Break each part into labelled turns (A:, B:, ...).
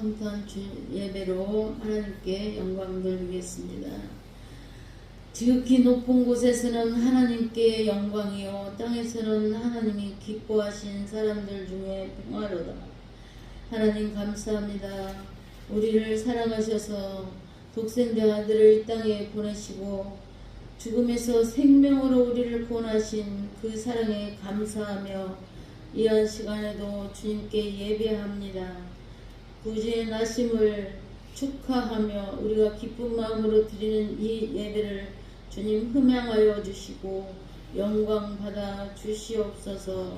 A: 성탄 예배로 하나님께 영광 돌리겠습니다. 지극히 높은 곳에서는 하나님께 영광이요 땅에서는 하나님이 기뻐하신 사람들 중에 평화로다. 하나님 감사합니다. 우리를 사랑하셔서 독생자 아들을 이 땅에 보내시고 죽음에서 생명으로 우리를 구원하신 그 사랑에 감사하며 이한 시간에도 주님께 예배합니다. 구주의 나심을 축하하며 우리가 기쁜 마음으로 드리는 이 예배를 주님 흠양하여 주시고 영광 받아 주시옵소서.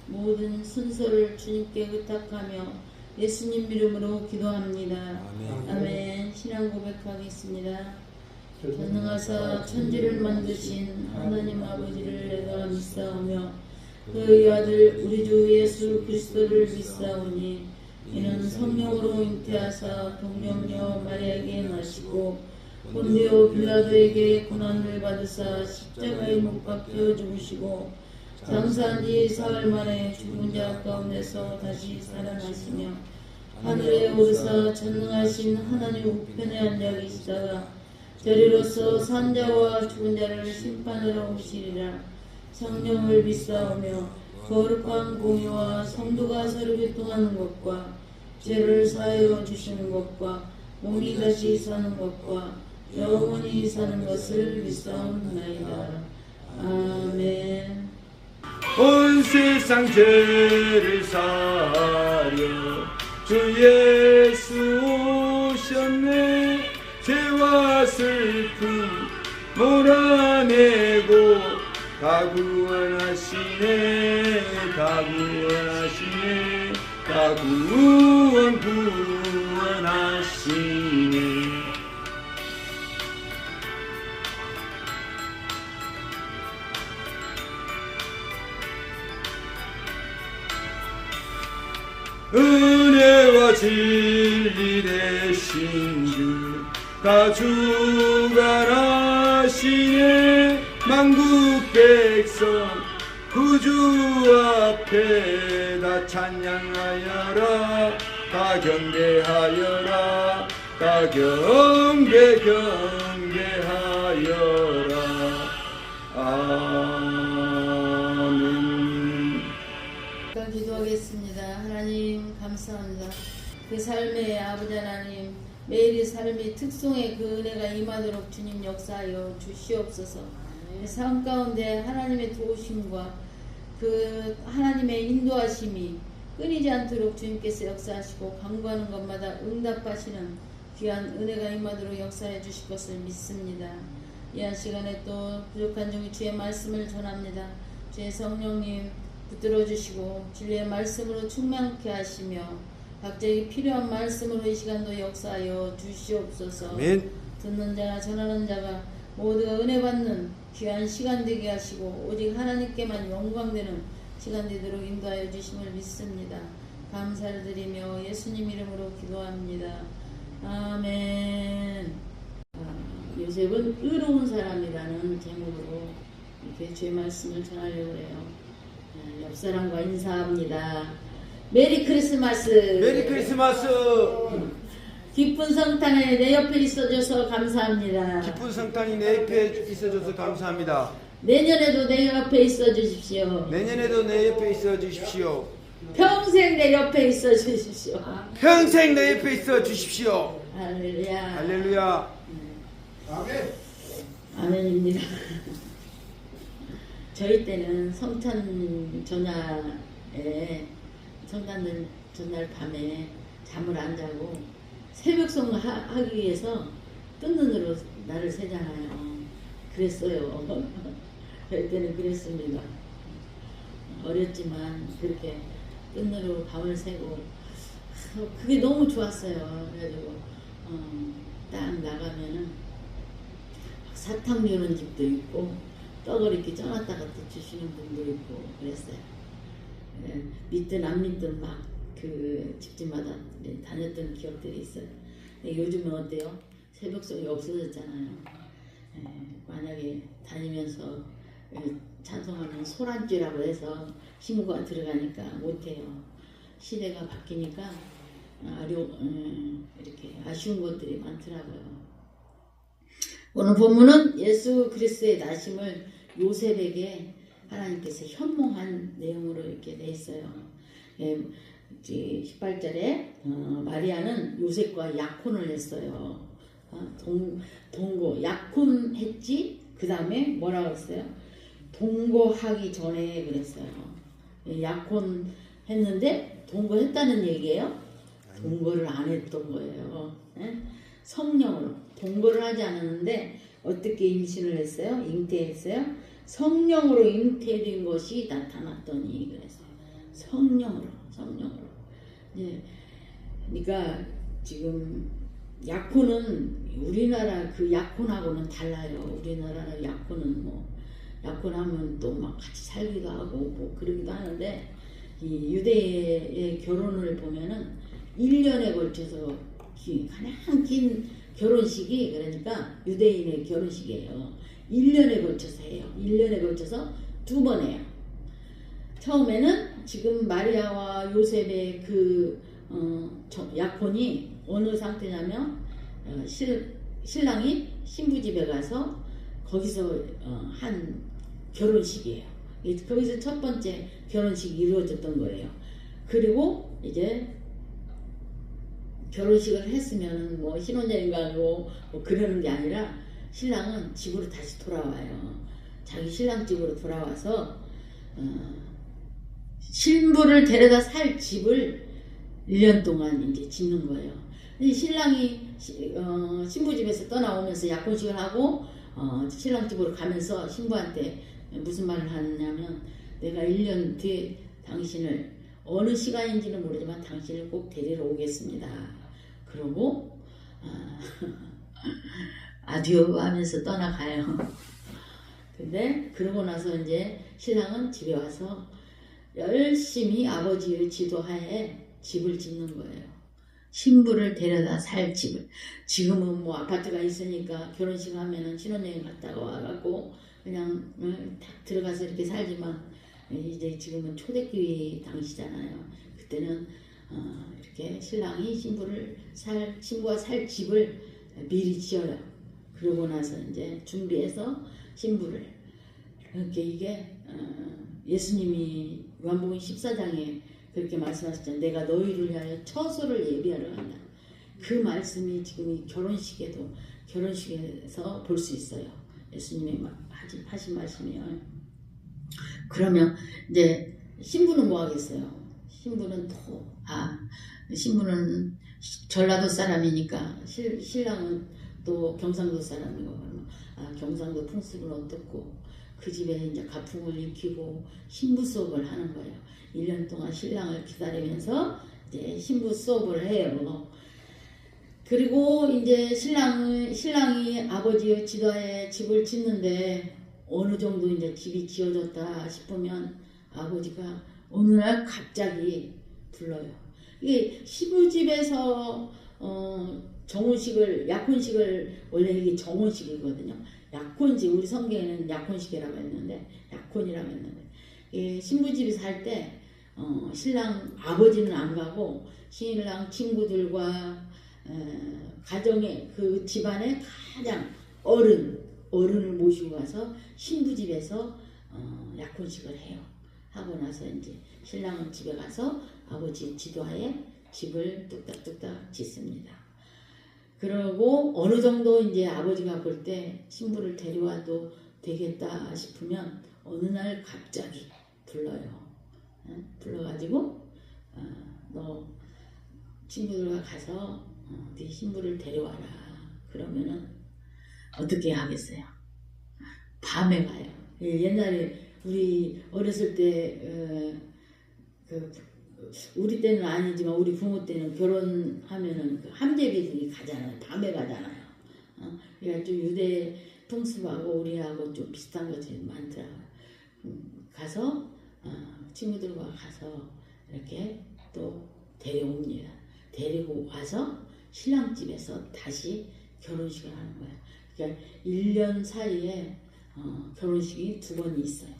A: 모든 순서를 주님께 의탁하며 예수님 이름으로 기도합니다. 아멘. 신앙 고백하겠습니다. 전능하사 천지를 만드신 하나님 아버지를 내가 믿사오며 그의 아들 우리 주 예수 그리스도를 믿사오니 이는 성령으로 잉태하사 동정녀 마리아에게 나시고 본디오 빌라도에게 고난을 받으사 십자가에 못 박혀 죽으시고 장사한 지 사흘 만에 죽은 자 가운데서 다시 살아나시며 하늘에 오르사 전능하신 하나님 우편에 앉아 계시다가 저리로서 산자와 죽은 자를 심판하러 오시리라. 성령을 믿사오며 거룩한 공의와 성도가 서로 교통하는 것과 죄를 사하여 주시는 것과 몸이 다시 사는 것과 영원히 사는 것을 믿사옵나이다. 아멘.
B: 온 세상 죄를 사하려 주 예수 오셨네. 죄와 슬픔 몰아내고 다 구원하시네. 다 구원하시네. 다 구원하시네. 은혜와 진리 되신 주 다 주관하시네. 만국 백성 구주 앞에 다 찬양하여라. 다 경배하여라. 다 경배하여라. 아멘.
A: 기도하겠습니다. 하나님 감사합니다. 그 삶의 아버지 하나님, 매일의 삶의 특성의 그 은혜가 임하도록 주님 역사하여 주시옵소서. 삶 가운데 하나님의 도우심과 그 하나님의 인도하심이 끊이지 않도록 주님께서 역사하시고 간구하는 것마다 응답하시는 귀한 은혜가 임하도록 역사해 주실 것을 믿습니다. 이한 시간에 또 부족한 종이 주의 말씀을 전합니다. 주의 성령님 붙들어 주시고 진리의 말씀으로 충만케 하시며 각자에게 필요한 말씀으로 이 시간도 역사하여 주시옵소서.
B: 아멘.
A: 듣는 자나 전하는 자가 모두가 은혜 받는 귀한 시간 되게 하시고 오직 하나님께만 영광되는 시간 되도록 인도하여 주심을 믿습니다. 감사를 드리며 예수님 이름으로 기도합니다. 아멘. 요셉은 의로운 사람이라는 제목으로 이렇게 주의 말씀을 전하려고 해요. 옆 사람과 인사합니다. 메리 크리스마스.
B: 메리 크리스마스.
A: 기쁜 성탄에 내 옆에 있어줘서 감사합니다.
B: 기쁜 성탄이 내 옆에 있어줘서 감사합니다.
A: 내년에도 내 옆에 있어주십시오.
B: 내년에도 내 옆에 있어 주십시오.
A: 평생 내 옆에 있어주십시오.
B: 평생 내 옆에 있어 주십시오.
A: 할렐루야.
B: 할렐루야. 아멘.
A: 아멘입니다. 저희 때는 성탄 전날에 성탄 전날 밤에 잠을 안 자고 새벽송 하기 위해서 뜬 눈으로 날을 새잖아요. 그랬어요. 저희 때는 그랬습니다. 어렸지만 그렇게 뜬 눈으로 밤을 새고 그게 너무 좋았어요. 그래가지고 딱 나가면은 사탕 주는 집도 있고 떡을 이렇게 쪄놨다가 또 주시는 분도 있고 그랬어요. 믿든 안 믿든 막 그 집집마다 다녔던 기억들이 있어요. 요즘은 어때요? 새벽송이 없어졌잖아요. 만약에 다니면서 찬송하면 소란죄라고 해서 신고가 들어가니까 못해요. 시대가 바뀌니까 이렇게 아쉬운 것들이 많더라고요. 오늘 본문은 예수 그리스도의 나심을 요셉에게 하나님께서 현몽한 내용으로 이렇게 돼 있어요. 18절에 마리아는 요셉과 약혼을 했어요. 동거 약혼했지. 그 다음에 뭐라고 했어요? 동거하기 전에 그랬어요. 약혼했는데 동거했다는 얘기예요. 동거를 안 했던 거예요. 성령으로 동거를 하지 않았는데 어떻게 임신을 했어요? 잉태했어요? 성령으로 잉태된 것이 나타났더니 그랬어요. 성령으로. 예. 그러니까 지금 약혼은 우리나라 그 약혼하고는 달라요. 우리나라 약혼은 약혼하면 또 막 같이 살기도 하고 뭐 그러기도 하는데 이 유대의 결혼을 보면은 1년에 걸쳐서 가장 긴 결혼식이 그러니까 유대인의 결혼식이에요. 1년에 걸쳐서 해요. 1년에 걸쳐서 2번 해요. 처음에는 지금 마리아와 요셉의 그 약혼이 어느 상태냐면 신랑이 신부 집에 가서 거기서 한 결혼식이에요. 거기서 첫 번째 결혼식이 이루어졌던 거예요. 그리고 이제 결혼식을 했으면 뭐 신혼여행 가고 뭐 그러는 게 아니라 신랑은 집으로 다시 돌아와요. 자기 신랑 집으로 돌아와서 신부를 데려다 살 집을 1년 동안 이제 짓는 거예요. 근데 신랑이 신부 집에서 떠나오면서 약혼식을 하고 신랑 집으로 가면서 신부한테 무슨 말을 하느냐면 내가 1년 뒤에 당신을 어느 시간인지는 모르지만 당신을 꼭 데리러 오겠습니다. 그러고 아디오 하면서 떠나가요. 근데 그러고 나서 이제 신랑은 집에 와서 열심히 아버지의 지도하에 집을 짓는 거예요. 신부를 데려다 살 집을. 지금은 뭐 아파트가 있으니까 결혼식 하면은 신혼여행 갔다가 와갖고 그냥 딱 들어가서 이렇게 살지만 이제 지금은 초대교회 당시잖아요. 그때는 이렇게 신랑이 신부가 살 집을 미리 지어요. 그러고 나서 이제 준비해서 신부를 이렇게 이게 예수님이 요한복음 14장에 그렇게 말씀하셨잖아요. 내가 너희를 위하여 처소를 예비하러 간다. 그 말씀이 지금 이 결혼식에서 볼 수 있어요. 예수님이 하신 말씀이요. 그러면 이제 신부는 뭐 하겠어요? 신부는 신부는 전라도 사람이니까 신랑은 또 경상도 사람이고 경상도 풍습은 어떻고 그 집에 이제 가풍을 익히고 신부 수업을 하는 거예요. 1년 동안 신랑을 기다리면서 이제 신부 수업을 해요. 그리고 이제 신랑이 아버지의 지도하에 집을 짓는데 어느 정도 이제 집이 지어졌다 싶으면 아버지가 어느 날 갑자기 불러요. 이게 시부집에서 약혼식을 원래 이게 정혼식이거든요. 약혼식 우리 성경에는 약혼식이라고 했는데 신부집에서 할 때 신랑 아버지는 안 가고 신랑 친구들과 가정의 그 집안의 가장 어른을 모시고 가서 신부집에서 약혼식을 해요. 하고 나서 이제 신랑은 집에 가서 아버지 지도하에 집을 뚝딱뚝딱 짓습니다. 그러고 어느 정도 이제 아버지가 볼 때 신부를 데려와도 되겠다 싶으면 어느 날 갑자기 불러요. 불러가지고 너 친구들과 가서 네 신부를 데려와라. 그러면은 어떻게 하겠어요? 밤에 가요. 옛날에 우리 어렸을 때 우리 때는 아니지만 우리 부모 때는 결혼하면은 그 함재비들이 가잖아요. 밤에 가잖아요. 그러니까 좀 유대 풍습하고 우리하고 좀 비슷한 것들이 많더라고요. 가서 친구들과 가서 이렇게 또 데려옵니다. 데리고 와서 신랑 집에서 다시 결혼식을 하는 거예요. 그러니까 1년 사이에 결혼식이 2번이 있어요.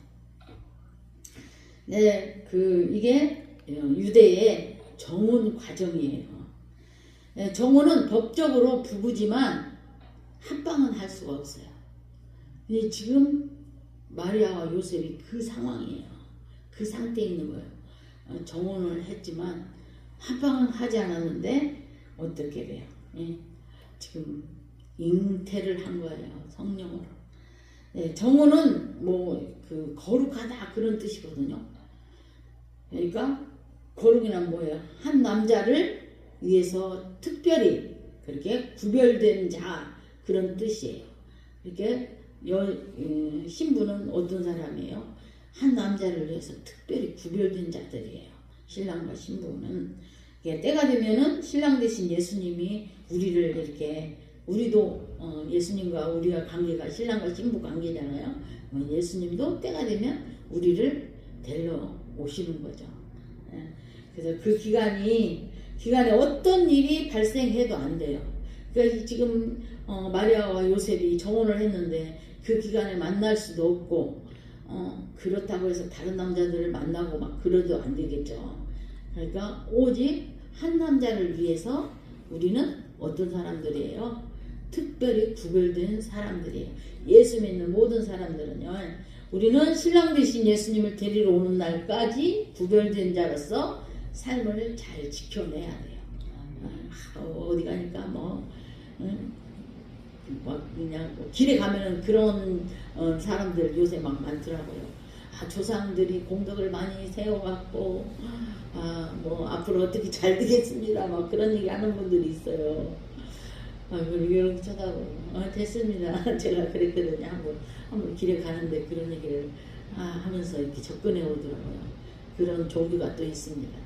A: 네, 이게 유대의 정혼 과정이에요. 정혼은 법적으로 부부지만 합방은 할 수가 없어요. 근데 지금 마리아와 요셉이 그 상황이에요. 그 상태에 있는 거예요. 정혼을 했지만 합방은 하지 않았는데 어떻게 돼요? 지금 잉태를 한 거예요. 성령으로. 정혼은 그 거룩하다 그런 뜻이거든요. 그러니까 거룩이란 뭐예요? 한 남자를 위해서 특별히 그렇게 구별된 자 그런 뜻이에요. 이렇게 신부는 어떤 사람이에요? 한 남자를 위해서 특별히 구별된 자들이에요. 신랑과 신부는. 때가 되면은 신랑 대신 예수님이 우리를 이렇게, 우리도 예수님과 우리가 관계가 신랑과 신부 관계잖아요. 예수님도 때가 되면 우리를 데려 오시는 거죠. 그래서 그 기간에 어떤 일이 발생해도 안 돼요. 그러니까 지금 마리아와 요셉이 정혼을 했는데 그 기간에 만날 수도 없고 그렇다고 해서 다른 남자들을 만나고 막 그러도 안 되겠죠. 그러니까 오직 한 남자를 위해서 우리는 어떤 사람들이에요? 특별히 구별된 사람들이에요. 예수 믿는 모든 사람들은요. 우리는 신랑 되신 예수님을 데리러 오는 날까지 구별된 자로서 삶을 잘 지켜내야 돼요. 어디 가니까 그냥 길에 가면은 그런 사람들 요새 막 많더라고요. 조상들이 공덕을 많이 세워갖고 앞으로 어떻게 잘 되겠습니다. 막 그런 얘기 하는 분들이 있어요. 이렇게 쳐다보고 됐습니다. 제가 그랬거든요. 한번 길에 가는데 그런 얘기를 하면서 이렇게 접근해 오더라고요. 그런 종교가 또 있습니다.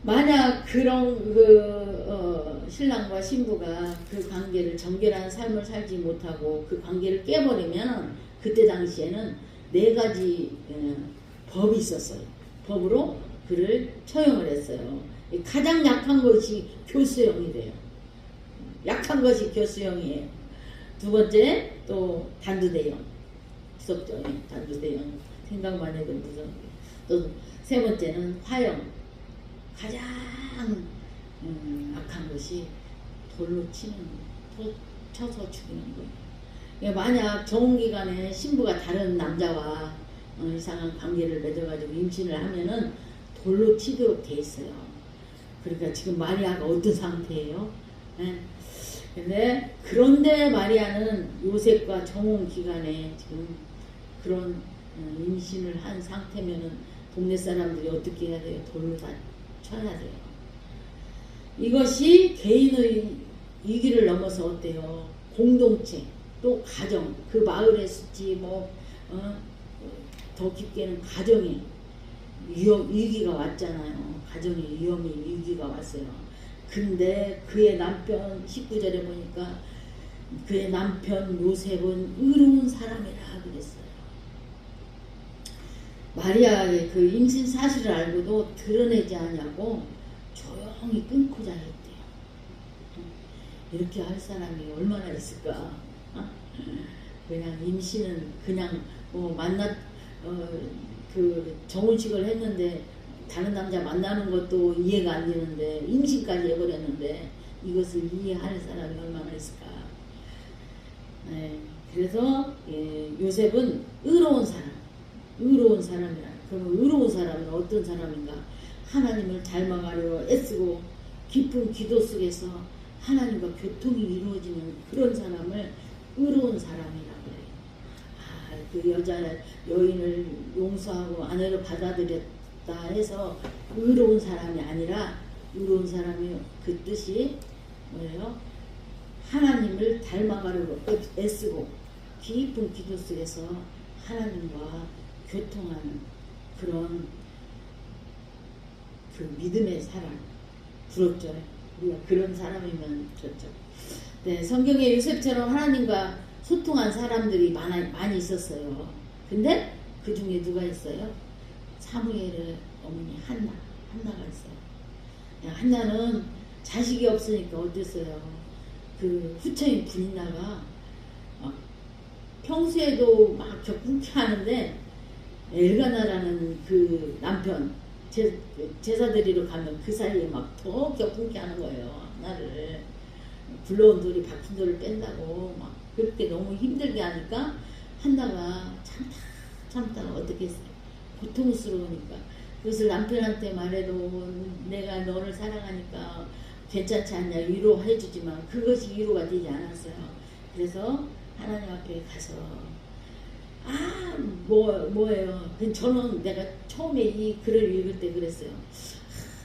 A: 만약 그런 신랑과 신부가 그 관계를 정결한 삶을 살지 못하고 그 관계를 깨버리면 그때 당시에는 4가지 법이 있었어요. 법으로 그를 처형을 했어요. 가장 약한 것이 교수형이래요. 약한 것이 교수형이에요. 2번째 또 단두대형. 무섭죠. 단두대형. 생각만 해도 무서운 게. 또 3번째는 화형. 가장 악한 것이 돌로 치는 거예요. 쳐서 죽이는 거예요. 만약 정혼기간에 신부가 다른 남자와 이상한 관계를 맺어가지고 임신을 하면은 돌로 치도록 돼 있어요. 그러니까 지금 마리아가 어떤 상태예요? 그런데 마리아는 요셉과 정혼 기간에 지금 그런 임신을 한 상태면은 동네 사람들이 어떻게 해야 돼요? 돌로 다 쳐야 돼요. 이것이 개인의 위기를 넘어서 어때요? 공동체, 또 가정, 그 마을의 수지 더 깊게는 가정이 위기가 왔잖아요. 가정의 위기가 왔어요. 근데 그의 남편 19절에 보니까 그의 남편 요셉은 의로운 사람이라 그랬어요. 마리아의 그 임신 사실을 알고도 드러내지 않냐고 조용히 끊고자 했대요. 이렇게 할 사람이 얼마나 있을까? 그냥 임신은 그냥 그 정혼식을 했는데 다른 남자 만나는 것도 이해가 안 되는데 임신까지 해버렸는데 이것을 이해할 사람이 얼마나 있을까? 그래서 요셉은 의로운 사람이라. 그럼 의로운 사람은 어떤 사람인가? 하나님을 닮아가려 애쓰고 깊은 기도 속에서 하나님과 교통이 이루어지는 그런 사람을 의로운 사람이라고 해요. 그 여인을 용서하고 아내로 받아들였다 해서 의로운 사람이 아니라, 의로운 사람이 그 뜻이 뭐예요? 하나님을 닮아가려고 애쓰고 깊은 기도 속에서 하나님과 교통하는 그런 그 믿음의 사람. 부럽죠. 우리가 그런 사람이면 좋죠. 성경에 요셉처럼 하나님과 소통한 사람들이 많이 있었어요. 근데 그 중에 누가 있어요? 사무엘의 어머니 한나가 있어요. 한나는 자식이 없으니까 어땠어요? 그 후처인 분이나가 평소에도 막 격분케 하는데 엘가나라는 그 남편, 제사 드리러 가면 그 사이에 막 더 격분케 하는 거예요. 나를 불러온 돌이 박힌 돌을 뺀다고 막 그렇게 너무 힘들게 하니까 한나가 참다가 어떻게 했어요? 고통스러우니까 그것을 남편한테 말해도 내가 너를 사랑하니까 괜찮지 않냐 위로해 주지만 그것이 위로가 되지 않았어요. 그래서 하나님 앞에 가서 뭐예요? 저는 내가 처음에 이 글을 읽을 때 그랬어요.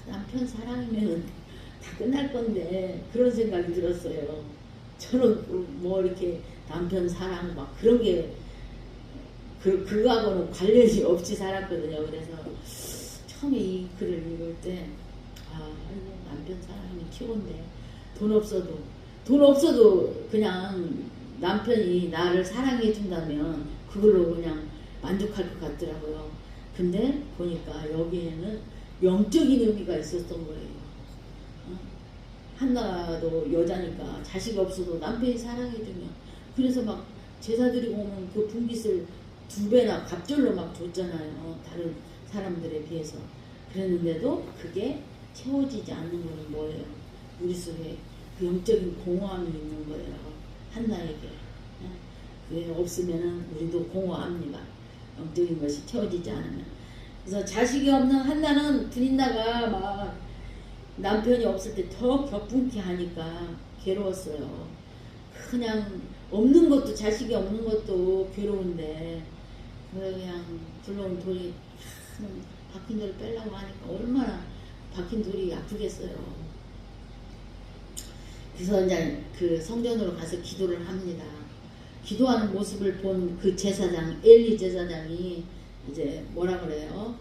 A: 남편 사랑이면 다 끝날 건데 그런 생각이 들었어요. 저는 뭐 이렇게 남편 사랑 막 그런 게 그거하고는 관련이 없이 살았거든요. 그래서 처음에 이 글을 읽을 때 남편 사랑이면 최고인데 돈 없어도 그냥 남편이 나를 사랑해 준다면 그걸로 그냥 만족할 것 같더라고요. 근데 보니까 여기에는 영적인 의미가 있었던 거예요. 한나도 여자니까 자식이 없어도 남편이 사랑해주면 그래서 막 제사 드리고 오면 그 분깃을 2배나 갑절로 막 줬잖아요. 다른 사람들에 비해서. 그랬는데도 그게 채워지지 않는 거는 뭐예요? 우리 속에 그 영적인 공허함이 있는 거예요. 한나에게. 그게 없으면은 우리도 공허합니다. 영적인 것이 채워지지 않으면. 그래서 자식이 없는 한나는 분인나가 막 남편이 없을 때 더 격분케 하니까 괴로웠어요. 그냥 없는 것도 자식이 없는 것도 괴로운데 그냥 불러온 돌이 박힌 돌을 빼려고 하니까 얼마나 박힌 돌이 아프겠어요. 그래서 이제 그 성전으로 가서 기도를 합니다. 기도하는 모습을 본 그 제사장 엘리 제사장이 이제 뭐라 그래요?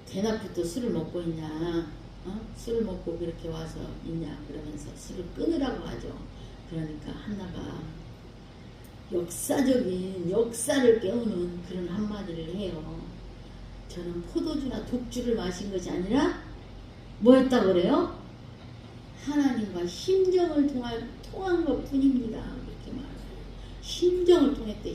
A: 대낮부터 술을 먹고 있냐? 술을 먹고 그렇게 와서 있냐? 그러면서 술을 끊으라고 하죠. 그러니까 한나가 역사적인 역사를 깨우는 그런 한마디를 해요. 저는 포도주나 독주를 마신 것이 아니라 뭐 했다고 그래요? 하나님과 심정을 통한 것 뿐입니다. 그렇게 말해요. 심정을 통했대.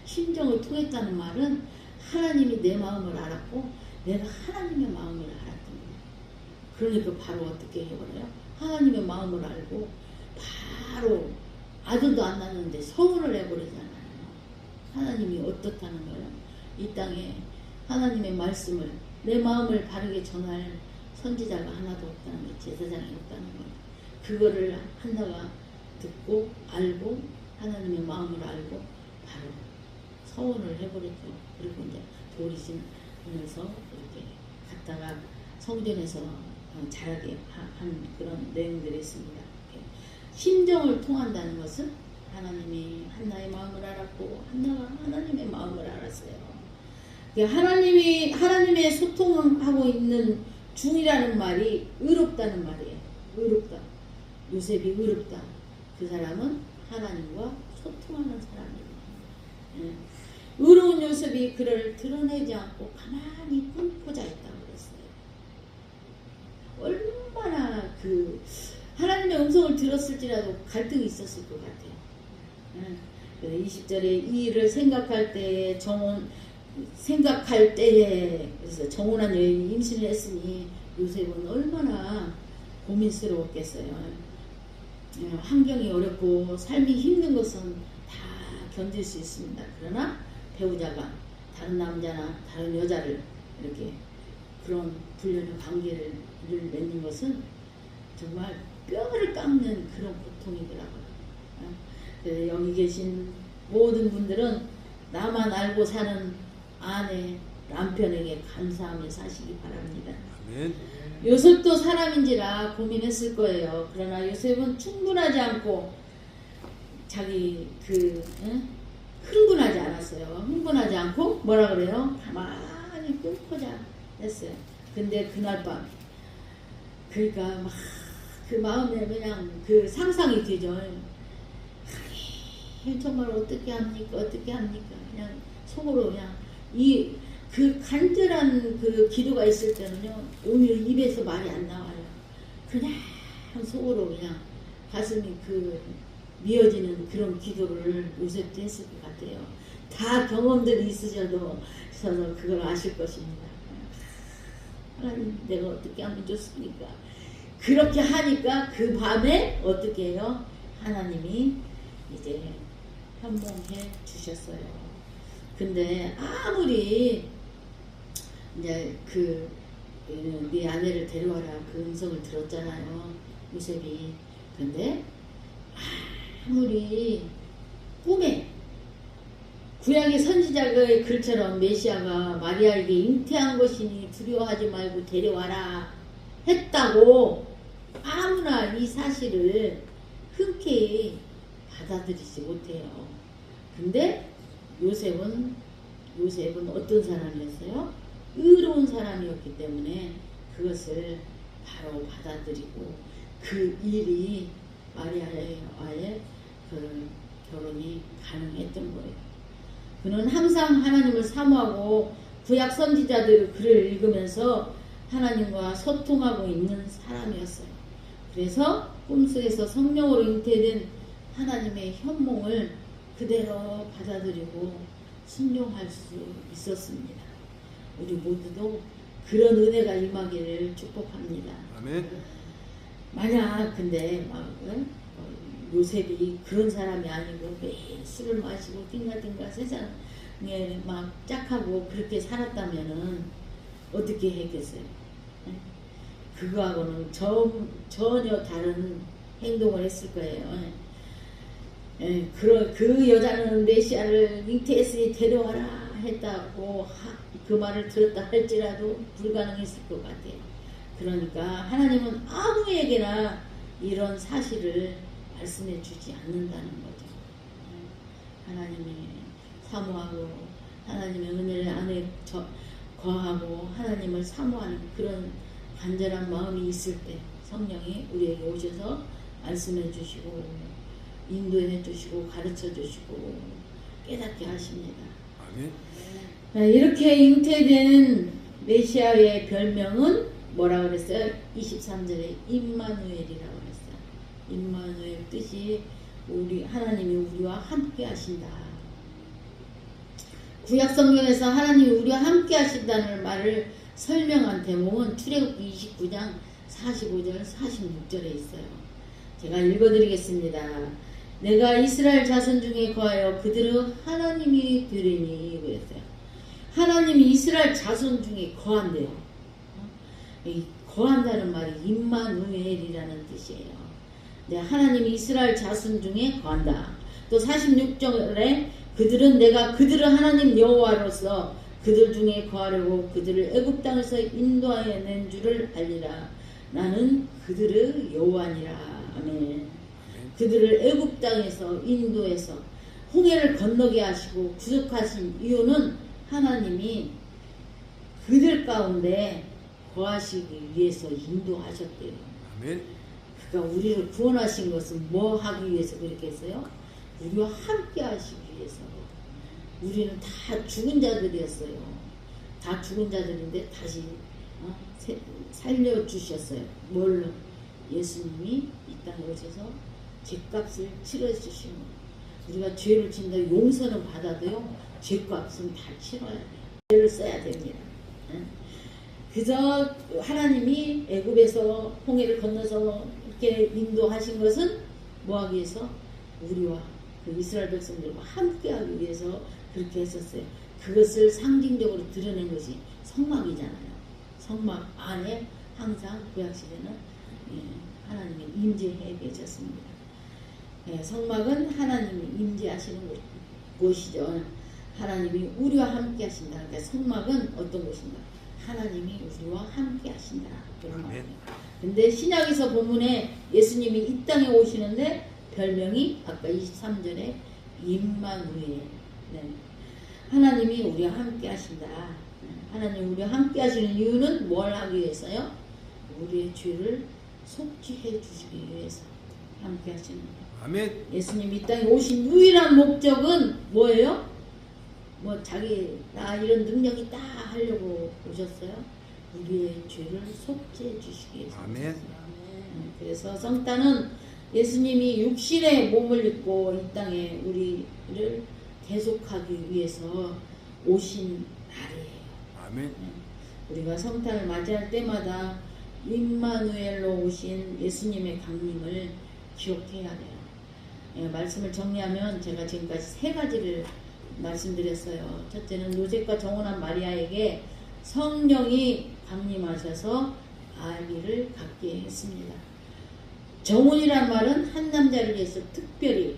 A: 심정을 통했다는 말은 하나님이 내 마음을 알았고 내가 하나님의 마음을 알았던 거예요. 그러니까 바로 어떻게 해버려요? 하나님의 마음을 알고 바로 아들도 안 낳았는데 서운을 해버리잖아요. 하나님이 어떻다는 거예요? 이 땅에 하나님의 말씀을 내 마음을 바르게 전할 선지자가 하나도 없다는 거예요. 제사장이 없다는 거예요. 그거를 한나가 듣고 알고 하나님의 마음을 알고 바로 서원을 해버렸죠. 그리고 이제 도리신에서 이렇게 갔다가 성전에서 자라게 한 그런 내용들이 있습니다. 심정을 통한다는 것은 하나님이 한나의 마음을 알았고 한나가 하나님의 마음을 알았어요. 하나님의 소통하고 있는 중이라는 말이 의롭다는 말이에요. 의롭다. 요셉이 의롭다. 그 사람은 하나님과 소통하는 사람이에요. 예. 의로운 요셉이 그를 드러내지 않고 가만히 끊고자 했다고 그랬어요. 얼마나 하나님의 음성을 들었을지라도 갈등이 있었을 것 같아요. 20절에 이 일을 생각할 때에 그래서 정혼한 여인이 임신을 했으니 요셉은 얼마나 고민스러웠겠어요. 환경이 어렵고 삶이 힘든 것은 다 견딜 수 있습니다. 그러나 배우자가 다른 남자나 다른 여자를 이렇게 그런 불륜의 관계를 맺는 것은 정말 뼈를 깎는 그런 고통이더라고요. 여기 계신 모든 분들은 나만 알고 사는 아내, 남편에게 감사하며 사시기 바랍니다.
B: 아멘.
A: 요셉도 사람인지라 고민했을 거예요. 그러나 요셉은 충분하지 않고 자기 흥분하지 않았어요. 흥분하지 않고 뭐라 그래요? 가만히 끊고자 했어요. 근데 그날 밤 그러니까 막 그 마음에 그냥 그 상상이 되죠. 정말 어떻게 합니까? 그냥 속으로 그냥 그 간절한 그 기도가 있을 때는요, 오히려 입에서 말이 안 나와요. 그냥 속으로 그냥 가슴이 미어지는 그런 기도를 요셉도 했을 것 같아요. 다 경험들이 있으셔도 저는 그걸 아실 것입니다. 하나님 내가 어떻게 하면 좋습니까? 그렇게 하니까 그 밤에 어떻게 해요? 하나님이 이제 현몽해 주셨어요. 근데 아무리 이제 네 아내를 데려와라 그 음성을 들었잖아요. 요셉이. 근데 아무리 꿈에 구약의 선지자의 글처럼 메시아가 마리아에게 잉태한 것이니 두려워하지 말고 데려와라 했다고 아무나 이 사실을 흔쾌히 받아들이지 못해요. 근데 요셉은 어떤 사람이었어요? 의로운 사람이었기 때문에 그것을 바로 받아들이고 그 일이 마리아와의 그 결혼이 가능했던 거예요. 그는 항상 하나님을 사모하고 구약 선지자들의 글을 읽으면서 하나님과 소통하고 있는 사람이었어요. 그래서 꿈속에서 성령으로 잉태된 하나님의 현몽을 그대로 받아들이고 순종할 수 있었습니다. 우리 모두도 그런 은혜가 임하기를 축복합니다.
B: 아멘.
A: 만약 근데 요셉이 그런 사람이 아니고 매일 술을 마시고 띵가띵가 세상에 막 짝하고 그렇게 살았다면은 어떻게 했겠어요? 그거하고는 전혀 다른 행동을 했을 거예요. 그 여자는 메시아를 잉태했으니 데려와라 했다고 그 말을 들었다 할지라도 불가능했을 것 같아요. 그러니까 하나님은 아무에게나 이런 사실을 말씀해 주지 않는다는 거죠. 하나님이 사모하고 하나님의 은혜를 안에 거하고 하나님을 사모하는 그런 간절한 마음이 있을 때 성령이 우리에게 오셔서 말씀해 주시고 인도해 주시고 가르쳐 주시고 깨닫게 하십니다.
B: 아멘.
A: 이렇게 잉태된 메시아의 별명은 뭐라 그랬어요? 23절에 임마누엘이라고 그랬어요. 임마누엘 뜻이 우리 하나님이 우리와 함께 하신다. 구약 성경에서 하나님이 우리와 함께 하신다는 말을 설명한 대목은 출애굽기 29장 45절 46절에 있어요. 제가 읽어드리겠습니다. 내가 이스라엘 자손 중에 거하여 그들은 하나님이 되리니 그랬어요. 하나님이 이스라엘 자손 중에 거한대요. 이 거한다는 말이 임마누엘이라는 뜻이에요. 네, 하나님이 이스라엘 자손 중에 거한다. 또 46절에 내가 그들을 하나님 여호와로서 그들 중에 거하려고 그들을 애굽 땅에서 인도하여 낸 줄을 알리라. 나는 그들의 여호와니라. 아멘. 그들을 애굽 땅에서 인도해서 홍해를 건너게 하시고 구속하신 이유는 하나님이 그들 가운데 거하시기 위해서 인도하셨대요.
B: 아멘.
A: 그러니까 우리를 구원하신 것은 뭐 하기 위해서 그렇게 했어요? 우리와 함께 하시기 위해서. 우리는 다 죽은 자들이었어요. 다 죽은 자들인데 다시 살려주셨어요. 뭘로? 예수님이 이 땅에 오셔서 죄값을 치러주시면 우리가 죄를 진다 용서는 받아도요 죄값은 다 치러야 돼요. 죄를 써야 됩니다. 그저 하나님이 애굽에서 홍해를 건너서 이렇게 인도하신 것은 뭐하기 위해서? 우리와 그 이스라엘 백성들과 함께하기 위해서 그렇게 했었어요. 그것을 상징적으로 드러낸 것이 성막이잖아요. 성막 안에 항상 구약시대는 하나님이 임재해 계셨습니다. 성막은 하나님이 임재하시는 곳이죠. 하나님이 우리와 함께 하신다. 그러니까 성막은 어떤 곳인가? 하나님이 우리와 함께 하신다. 그런 말이에요. 근데 신약에서 본문에 예수님이 이 땅에 오시는데 별명이 아까 23절에 임마누엘. 네. 하나님이 우리와 함께 하신다. 하나님 우리와 함께 하시는 이유는 뭘 하기 위해서요? 우리의 죄를 속죄해 주시기 위해서 함께 하시는 거예요.
B: 아멘.
A: 예수님이 이 땅에 오신 유일한 목적은 뭐예요? 뭐 나 이런 능력 있다 하려고 오셨어요? 우리의 죄를 속죄해 주시기 위해서.
B: 아멘.
A: 그래서 성탄은 예수님이 육신의 몸을 입고 이 땅에 우리를 대속하기 위해서 오신 날이에요.
B: 아멘.
A: 우리가 성탄을 맞이할 때마다 임마누엘로 오신 예수님의 강림을 기억해야 돼요. 예, 말씀을 정리하면 제가 지금까지 세 가지를 말씀드렸어요. 첫째는 요셉과 정혼한 마리아에게 성령이 강림하셔서 아기를 갖게 했습니다. 정혼이란 말은 한 남자를 위해서 특별히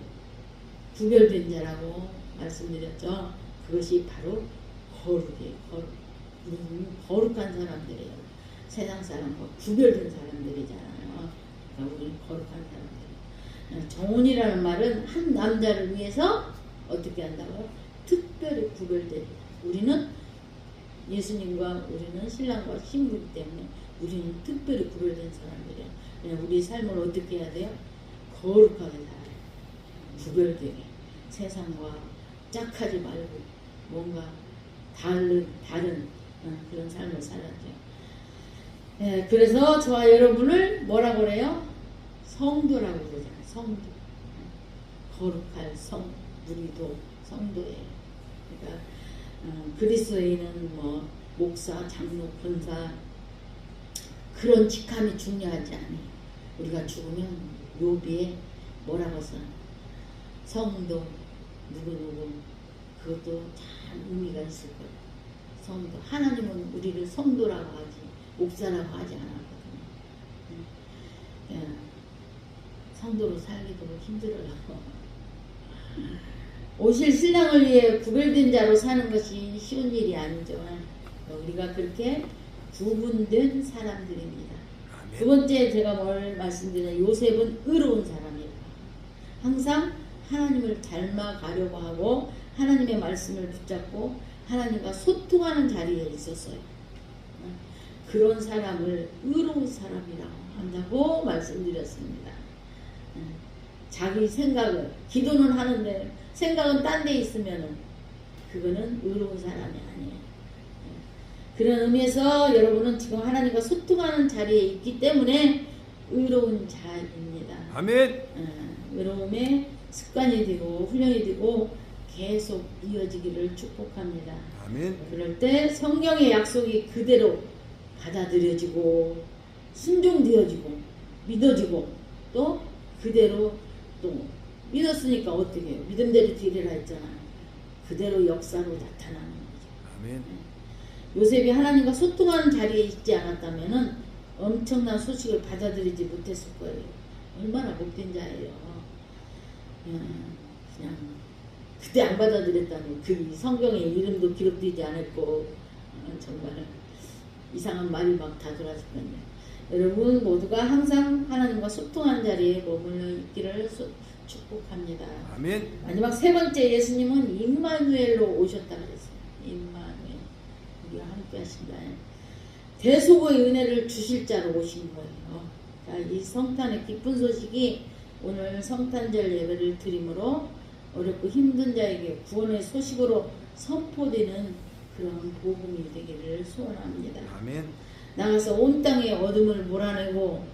A: 구별된 자라고 말씀드렸죠. 그것이 바로 거룩이에요. 우리는 거룩한 사람들이에요. 세상 사람과 구별된 사람들이잖아요. 그러니까 우리는 거룩한 사람들. 정혼이라는 말은 한 남자를 위해서 어떻게 한다고요? 특별히 구별된. 우리는 예수님과 우리는 신랑과 신부이기 때문에 우리는 특별히 구별된 사람들이에요. 우리 삶을 어떻게 해야 돼요? 거룩하게 살아요. 구별되게. 세상과 짝하지 말고 뭔가 다른 그런 삶을 살아야죠. 예, 그래서 저와 여러분을 뭐라고 그래요? 성도라고 그러잖아요. 성도. 거룩할 성, 우리도 성도예요. 그러니까 그리스도인은 뭐 목사, 장로, 권사 그런 직함이 중요하지 않아요. 우리가 죽으면 욥기에 뭐라고 써? 성도 누구 그것도 참 의미가 있을 거예요. 성도. 하나님은 우리를 성도라고 하지 목사라고 하지 않았거든요. 성도로 살기도 힘들어요. 오실 신랑을 위해 구별된 자로 사는 것이 쉬운 일이 아니죠. 우리가 그렇게 구분된 사람들입니다.
B: 아멘.
A: 두 번째 제가 뭘 말씀드리냐, 요셉은 의로운 사람이에요. 항상 하나님을 닮아가려고 하고 하나님의 말씀을 붙잡고 하나님과 소통하는 자리에 있었어요. 그런 사람을 의로운 사람이라고 한다고 말씀드렸습니다. 자기 생각을, 기도는 하는데 생각은 딴 데 있으면은 그거는 의로운 사람이 아니에요. 그런 의미에서 여러분은 지금 하나님과 소통하는 자리에 있기 때문에 의로운 자입니다.
B: 아멘.
A: 의로움의 습관이 되고 훈련이 되고 계속 이어지기를 축복합니다.
B: 아멘.
A: 그럴 때 성경의 약속이 그대로 받아들여지고 순종되어지고 믿어지고 또 그대로 또 믿었으니까 어떻게 해요? 믿음대로 되리라 했잖아요. 그대로 역사로 나타나는 거죠.
B: 아멘.
A: 요셉이 하나님과 소통하는 자리에 있지 않았다면 엄청난 소식을 받아들이지 못했을 거예요. 얼마나 복된 자예요. 그냥 그때 안 받아들였다면 그 성경에 이름도 기록되지 않았고 정말 이상한 말이 막 다 돌아질 건데 여러분 모두가 항상 하나님과 소통하는 자리에 머물러 있기를 축복합니다.
B: 아멘.
A: 마지막 세 번째, 예수님은 임마누엘로 오셨다 그랬어요. 임마누엘, 우리와 함께 하신다. 대속의 은혜를 주실 자로 오신 거예요. 자, 이 성탄의 기쁜 소식이 오늘 성탄절 예배를 드림으로 어렵고 힘든 자에게 구원의 소식으로 선포되는 그런 복음이 되기를 소원합니다.
B: 아멘.
A: 나가서 온 땅에 어둠을 몰아내고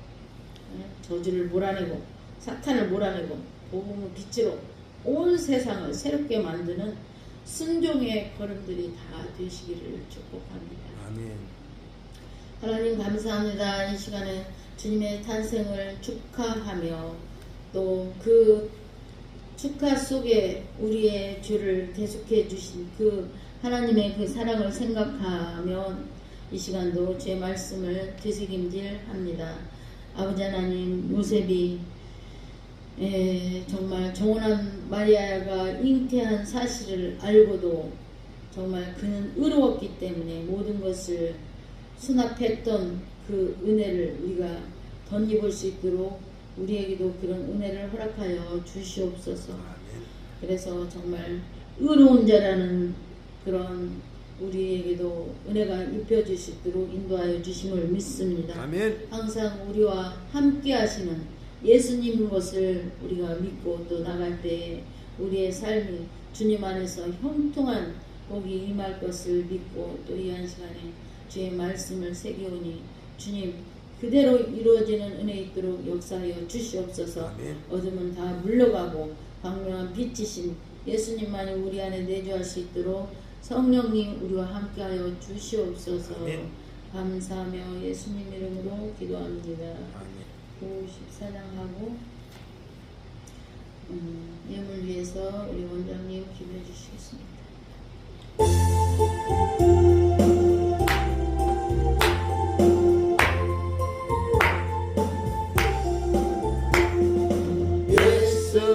A: 저주를 몰아내고 사탄을 몰아내고 복음의 빛으로 온 세상을 새롭게 만드는 순종의 걸음들이 다 되시기를 축복합니다.
B: 아멘.
A: 하나님 감사합니다. 이 시간에 주님의 탄생을 축하하며 또 그 축하 속에 우리의 죄를 대속해 주신 그 하나님의 그 사랑을 생각하면 이 시간도 주의 말씀을 되새김질합니다. 아버지 하나님, 요셉이 정말 정혼한 마리아가 잉태한 사실을 알고도 정말 그는 의로웠기 때문에 모든 것을 수납했던 그 은혜를 우리가 덧입을 수 있도록 우리에게도 그런 은혜를 허락하여 주시옵소서. 그래서 정말 의로운 자라는 그런 우리에게도 은혜가 입혀질 수 있도록 인도하여 주심을 믿습니다.
B: 아멘.
A: 항상 우리와 함께 하시는 예수님 것을 우리가 믿고 또 나갈 때 우리의 삶이 주님 안에서 형통한 복이 임할 것을 믿고 또 이 한 시간에 주의 말씀을 새겨오니 주님 그대로 이루어지는 은혜 있도록 역사하여 주시옵소서.
B: 아멘.
A: 어둠은 다 물러가고 광명한 빛이신 예수님만이 우리 안에 내주할 수 있도록 성령님 우리와 함께하여 주시옵소서.
B: 아멘.
A: 감사하며 예수님 이름으로 기도합니다.
B: 아멘.
A: 94장하고 예물 위해서 우리 원장님 기도해 주시겠습니다.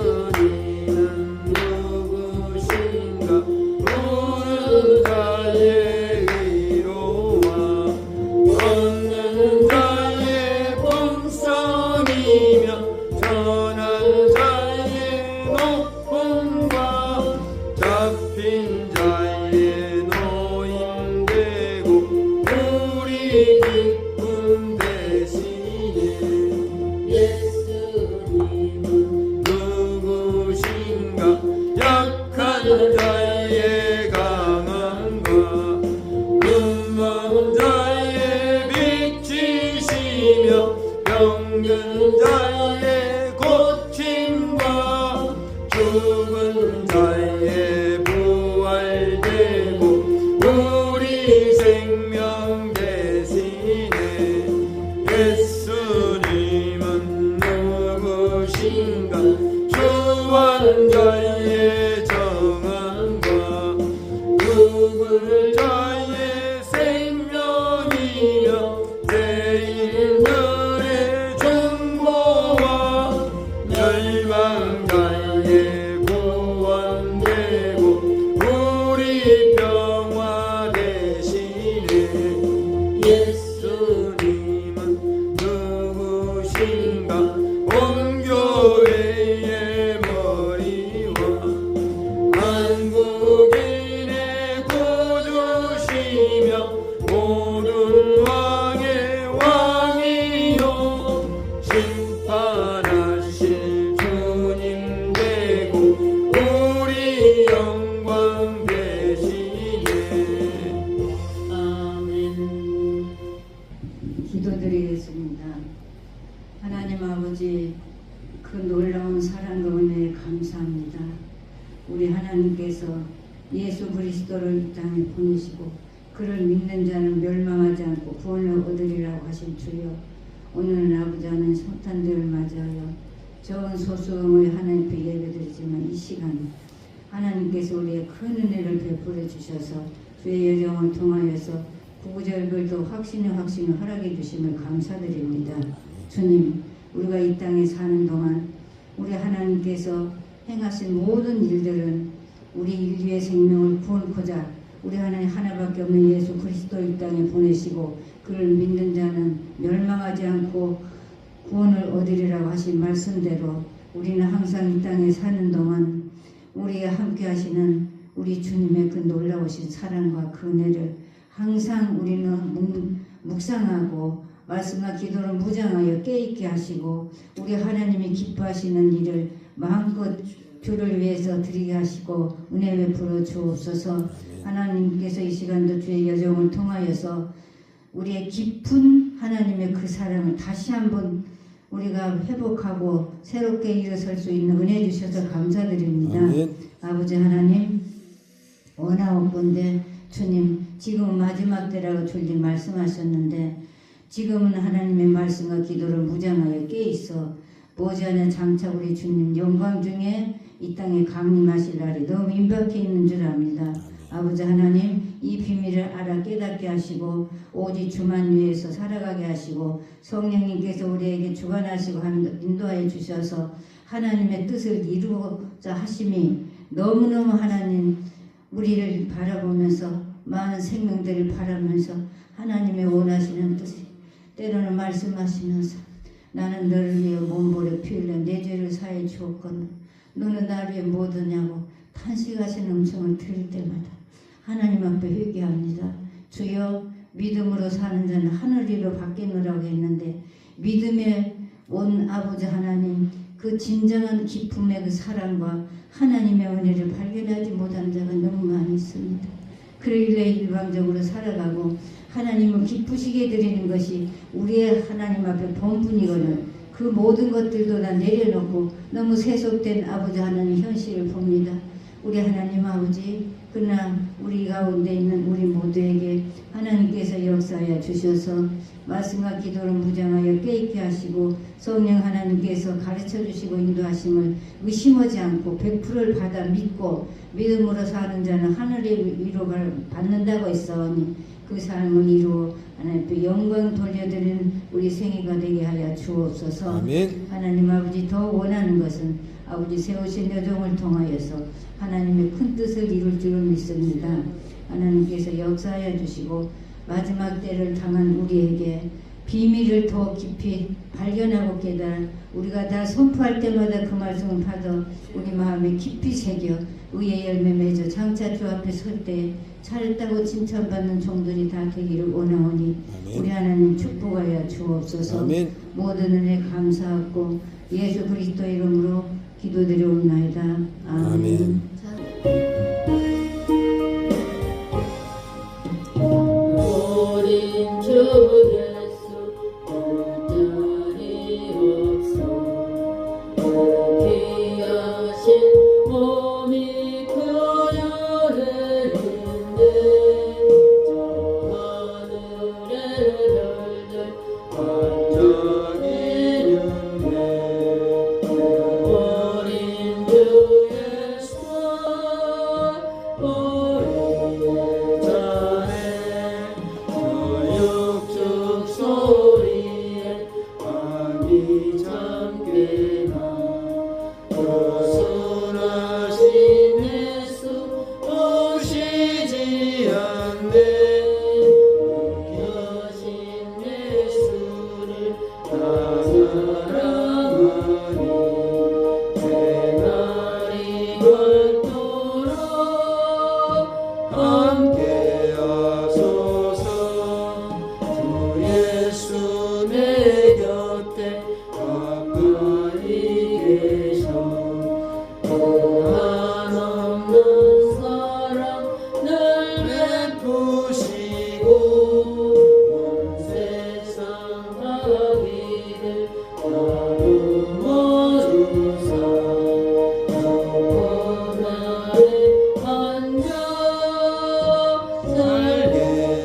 B: 예수님은 누구신가 모든 자의 위로와 얻는 자의 본성이며 전한 자의 높음과 잡힌 자의 노임되고 우리 기쁨 대신에 예수님은 누구신가 약한 자의 강함과 눈먼 자의 빛이시며 병든 자의 고침과 죽은 자의 부활되고 우리 생명 대신에 예수님은 누구신가 주한 자의 정함과 죽을 자의 생명이며 죄인들의 중보와 멸망 자의 구원되고 우리 평화 대신에 예수님은 누구신가 온 교회의 머리와 한국인의 구주시며 모든 왕의 왕이요 심판하실 주님 되고 우리 영광 되시네.
A: 아멘.
C: 기도드리겠습니다. 하나님 아버지, 그 놀라운 사랑과 은혜에 감사합니다. 우리 하나님께서 예수 그리스도를 이 땅에 보내시고 그를 믿는 자는 멸망하지 않고 구원을 얻으리라고 하신 주여, 오늘은 아버지 하나님 성탄절을 맞이하여 적은 소수의 하나님 앞에 예배드리지만 이 시간에 하나님께서 우리의 큰 은혜를 베풀어 주셔서 주의 여정을 통하여서 구구절별도 확신을 허락해 주심을 감사드립니다. 주님, 우리가 이 땅에 사는 동안 우리 하나님께서 행하신 모든 일들은 우리 인류의 생명을 구원코자 우리 하나님 하나밖에 없는 예수 그리스도 이 땅에 보내시고 그를 믿는 자는 멸망하지 않고 구원을 얻으리라고 하신 말씀대로 우리는 항상 이 땅에 사는 동안 우리와 함께 하시는 우리 주님의 그 놀라우신 사랑과 그 은혜를 항상 우리는 묵상하고 말씀과 기도를 무장하여 깨있게 하시고 우리 하나님이 기뻐하시는 일을 마음껏 주를 위해서 드리게 하시고 은혜 베풀어 주옵소서. 하나님께서 이 시간도 주의 여정을 통하여서 우리의 깊은 하나님의 그 사랑을 다시 한번 우리가 회복하고 새롭게 일어설 수 있는 은혜 주셔서 감사드립니다.
B: 아멘.
C: 아버지 하나님, 원하옵건대 주님, 지금은 마지막 때라고 주님 말씀하셨는데 지금은 하나님의 말씀과 기도를 무장하여 깨있어 보좌는 장차 우리 주님 영광 중에 이 땅에 강림하실 날이 너무 임박해 있는 줄 압니다. 아버지 하나님, 이 비밀을 알아 깨닫게 하시고 오직 주만 위해서 살아가게 하시고 성령님께서 우리에게 주관하시고 인도하여 주셔서 하나님의 뜻을 이루고자 하심이 너무너무 하나님 우리를 바라보면서 많은 생명들을 바라면서 하나님의 원하시는 뜻이 때로는 말씀하시면서 나는 너를 위해 몸보려 피 흘려 내 죄를 사해 주었거늘 너는 나를 위해 뭐더냐고 탄식하시는 음성을 들을 때마다 하나님 앞에 회개합니다. 주여, 믿음으로 사는 자는 하늘 위로 바뀌노라고 했는데 믿음의 온 아버지 하나님, 그 진정한 기쁨의 그 사랑과 하나님의 은혜를 발견하지 못한 자가 너무 많이 있습니다. 그러길래 일방적으로 살아가고 하나님을 기쁘시게 드리는 것이 우리의 하나님 앞에 본분이거늘 그 모든 것들도 다 내려놓고 너무 세속된 아버지 하나님 현실을 봅니다. 우리 하나님 아버지, 그러나 우리 가운데 있는 우리 모두에게 하나님께서 역사하여 주셔서 말씀과 기도를 무장하여 깨있게 하시고 성령 하나님께서 가르쳐 주시고 인도하심을 의심하지 않고 100%를 받아 믿고 믿음으로 사는 자는 하늘의 위로를 받는다고 했사오니 그 삶을 이루어 하나님께 영광 돌려드리는 우리 생애가 되게 하여 주옵소서.
D: 아멘.
C: 하나님 아버지, 더 원하는 것은 아버지 세우신 여종을 통하여서 하나님의 큰 뜻을 이룰 줄을 믿습니다. 하나님께서 역사하여 주시고 마지막 때를 당한 우리에게 비밀을 더 깊이 발견하고 깨달아 우리가 다 선포할 때마다 그 말씀을 받아 우리 마음에 깊이 새겨 의의 열매 맺어 장차 주 앞에 설 때 잘했다고 칭찬받는 종들이 다 되기를 원하오니
D: 아멘.
C: 우리 하나님 축복하여 주옵소서.
D: 아멘.
C: 모든 은혜 감사하고 예수 그리스도 이름으로 기도드리옵나이다. 아멘.
D: 아멘.
A: 어린 주 예수 별자리 없어 귀하신 몸이 그여름인데 저 하늘의 별들
B: 반짝이는데
A: 어린 주 예수 우리의
B: 자네 저육축 소리에 밤이 잠깨나 순하신 예수 오시지 않네
A: 여신 예수를
B: 나 사랑하니
A: 새날이 밝도록
B: 함께 하소서. 주 예수 내 곁에 가까이 계셔 그 한없는 사랑 늘 베푸시고 온 세상 마귀를 나누어 주사 고난에 앉아 살게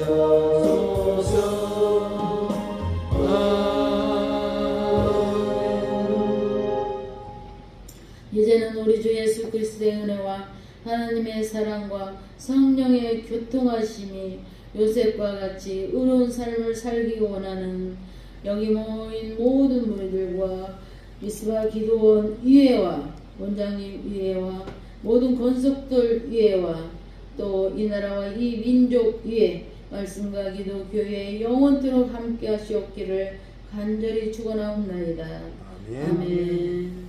B: 하소서.
A: 이제는 우리 주 예수 그리스도의 은혜와 하나님의 사랑과 성령의 교통하심이 요셉과 같이 의로운 삶을 살기 원하는 여기 모인 모든 무리들과 미스바 기도원 위에와 원장님 위에와 모든 권속들 위에와 또 이 나라와 이 민족 위에 말씀과 기도 교회에 영원토록 함께 하시옵기를 간절히 축원하옵나이다.
D: 아멘.
A: 아멘.